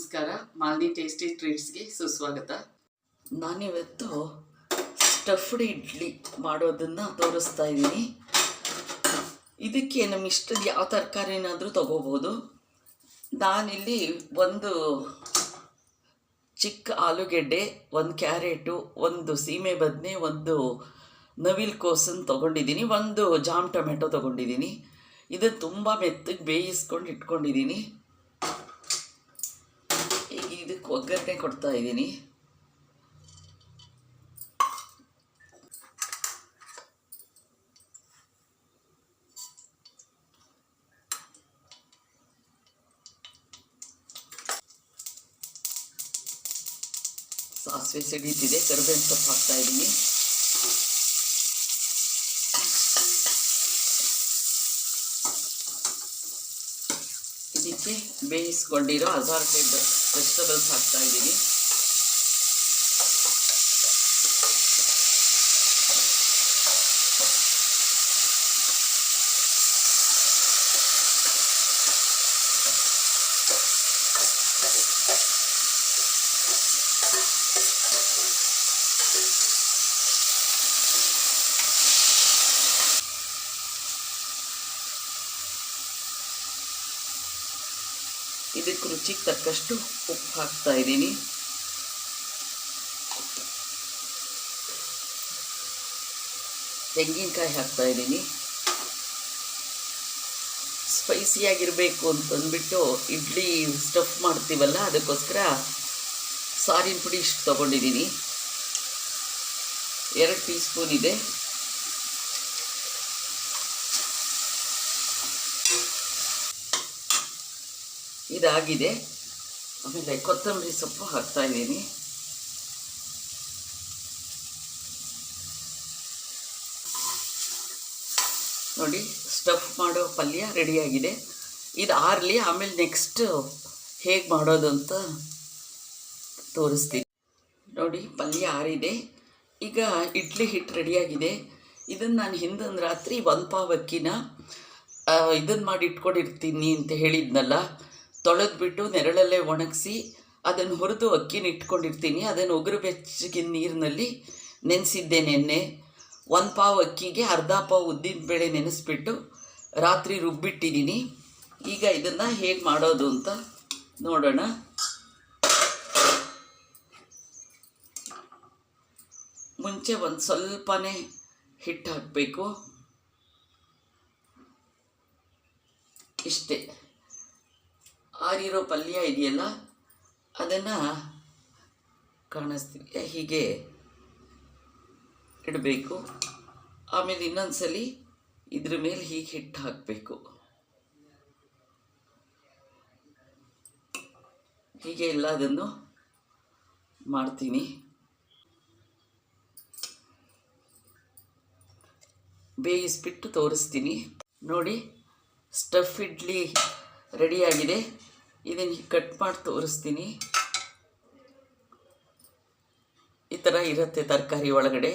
ನಮಸ್ಕಾರ. ಮಾಲ್ದಿ ಟೇಸ್ಟಿ ಟ್ರೀಟ್ಸ್ಗೆ ಸುಸ್ವಾಗತ. ನಾನಿವತ್ತು ಸ್ಟಫ್ಡ್ ಇಡ್ಲಿ ಮಾಡೋದನ್ನು ತೋರಿಸ್ತಾ ಇದ್ದೀನಿ. ಇದಕ್ಕೆ ನಮ್ಮ ಇಷ್ಟದ ಯಾವ ತರಕಾರಿನಾದರೂ ತಗೋಬೋದು. ನಾನಿಲ್ಲಿ ಒಂದು ಚಿಕ್ಕ ಆಲೂಗೆಡ್ಡೆ, ಒಂದು ಕ್ಯಾರೆಟು, ಒಂದು ಸೀಮೆ ಬದನೆ, ಒಂದು ನವಿಲು ಕೋಸನ್ನು ತೊಗೊಂಡಿದ್ದೀನಿ, ಒಂದು ಜಾಮ್ ಟೊಮೆಟೊ ತೊಗೊಂಡಿದ್ದೀನಿ. ಇದನ್ನು ತುಂಬ ಮೆತ್ತಗೆ ಬೇಯಿಸ್ಕೊಂಡು ಇಟ್ಕೊಂಡಿದ್ದೀನಿ. ಈಗ ಇದಕ್ಕೆ ಒಗ್ಗರಣೆ ಕೊಡ್ತಾ ಇದ್ದೀನಿ. ಸಾಸಿವೆ ಸಿಡಿತಿದೆ, ಕರಿಬೇವಿನ ಸೊಪ್ಪು ಹಾಕ್ತಾ ಇದ್ದೀನಿ. ಇದಕ್ಕೆ ಬೇಯಿಸ್ಕೊಂಡಿರೋ ಅಸಾರ್ಟೆಡ್ ವೆಜಿಟಬಲ್ಸ್ ಹಾಕ್ತಾ ಇದ್ದೀನಿ. ಇದಕ್ಕೆ ರುಚಿಗೆ ತಕ್ಕಷ್ಟು ಉಪ್ಪು ಹಾಕ್ತಾ ಇದ್ದೀನಿ. ತೆಂಗಿನಕಾಯಿ ಹಾಕ್ತಾ ಇದ್ದೀನಿ. ಸ್ಪೈಸಿಯಾಗಿರಬೇಕು ಅಂತಂದ್ಬಿಟ್ಟು ಇಡ್ಲಿ ಸ್ಟಫ್ ಮಾಡ್ತೀವಲ್ಲ, ಅದಕ್ಕೋಸ್ಕರ ಸಾರಿನ ಪುಡಿ ಇಷ್ಟು ತೊಗೊಂಡಿದ್ದೀನಿ. 2 ಟೀ ಸ್ಪೂನ್ ಇದೆ. ಇದಾಗಿದೆ. ಆಮೇಲೆ ಕೊತ್ತಂಬರಿ ಸೊಪ್ಪು ಹಾಕ್ತಾ ಇದ್ದೀನಿ. ನೋಡಿ, ಸ್ಟಫ್ ಮಾಡೋ ಪಲ್ಯ ರೆಡಿಯಾಗಿದೆ. ಇದು ಆರಲಿ, ಆಮೇಲೆ ನೆಕ್ಸ್ಟ್ ಹೇಗೆ ಮಾಡೋದು ಅಂತ ತೋರಿಸ್ತೀನಿ. ನೋಡಿ, ಪಲ್ಯ ಆರಿದೆ. ಈಗ ಇಡ್ಲಿ ಹಿಟ್ಟು ರೆಡಿಯಾಗಿದೆ. ಇದನ್ನು ನಾನು ಹಿಂದೊಂದು ರಾತ್ರಿ 1 ಪಾವ್ ಅಕ್ಕಿನ ಇದನ್ನು ಮಾಡಿ ಇಟ್ಕೊಂಡಿರ್ತೀನಿ ಅಂತ ಹೇಳಿದ್ನಲ್ಲ, ತೊಳೆದ್ಬಿಟ್ಟು ನೆರಳಲ್ಲೇ ಒಣಗಿಸಿ ಅದನ್ನು ಹುರಿದು ಅಕ್ಕಿನ ಇಟ್ಕೊಂಡಿರ್ತೀನಿ. ಅದನ್ನು ಉಗುರು ಬೆಚ್ಚಗಿನ ನೀರಿನಲ್ಲಿ ನೆನೆಸಿದ್ದೆ ನೆನ್ನೆ. 1 ಪಾವ್ ಅಕ್ಕಿಗೆ ಅರ್ಧ ಪಾವ್ ಉದ್ದಿನಬೇಳೆ ನೆನೆಸ್ಬಿಟ್ಟು ರಾತ್ರಿ ರುಬ್ಬಿಟ್ಟಿದ್ದೀನಿ. ಈಗ ಇದನ್ನು ಹೇಗೆ ಮಾಡೋದು ಅಂತ ನೋಡೋಣ. ಮುಂಚೆ ಒಂದು ಸ್ವಲ್ಪನೇ ಹಿಟ್ಟು ಹಾಕಬೇಕು. ಇಷ್ಟೇ. ಆರಿರೋ ಪಲ್ಯ ಇದೆಯಲ್ಲ, ಅದನ್ನು ಕಾಣಿಸ್ತೀವಿ ಹೀಗೆ ಇಡಬೇಕು. ಆಮೇಲೆ ಇನ್ನೊಂದು ಸಲ ಇದ್ರ ಮೇಲೆ ಹೀಗೆ ಹಿಟ್ಟು ಹಾಕಬೇಕು. ಹೀಗೆ ಎಲ್ಲದನ್ನು ಮಾಡ್ತೀನಿ. ಬೇಯಿಸ್ಬಿಟ್ಟು ತೋರಿಸ್ತೀನಿ. ನೋಡಿ, ಸ್ಟಫ್ ಇಡ್ಲಿ ರೆಡಿಯಾಗಿದೆ. ಇದನ್ನು ಕಟ್ ಮಾಡಿ ತೋರಿಸ್ತೀನಿ. ಈ ಥರ ಇರುತ್ತೆ ತರಕಾರಿ ಒಳಗಡೆ.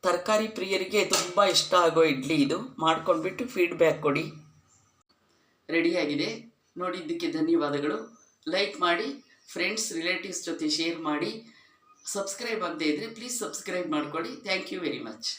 ತರಕಾರಿ ಪ್ರಿಯರಿಗೆ ತುಂಬ ಇಷ್ಟ ಆಗೋ ಇಡ್ಲಿ ಇದು. ಮಾಡ್ಕೊಂಡ್ಬಿಟ್ಟು ಫೀಡ್ಬ್ಯಾಕ್ ಕೊಡಿ. ರೆಡಿಯಾಗಿದೆ. ನೋಡಿದ್ದಕ್ಕೆ ಧನ್ಯವಾದಗಳು. ಲೈಕ್ ಮಾಡಿ, ಫ್ರೆಂಡ್ಸ್ ರಿಲೇಟಿವ್ಸ್ ಜೊತೆ ಶೇರ್ ಮಾಡಿ. ಸಬ್ಸ್ಕ್ರೈಬ್ ಆಗದೇ ಇದ್ದರೆ ಪ್ಲೀಸ್ ಸಬ್ಸ್ಕ್ರೈಬ್ ಮಾಡ್ಕೊಳ್ಳಿ. Thank you very much.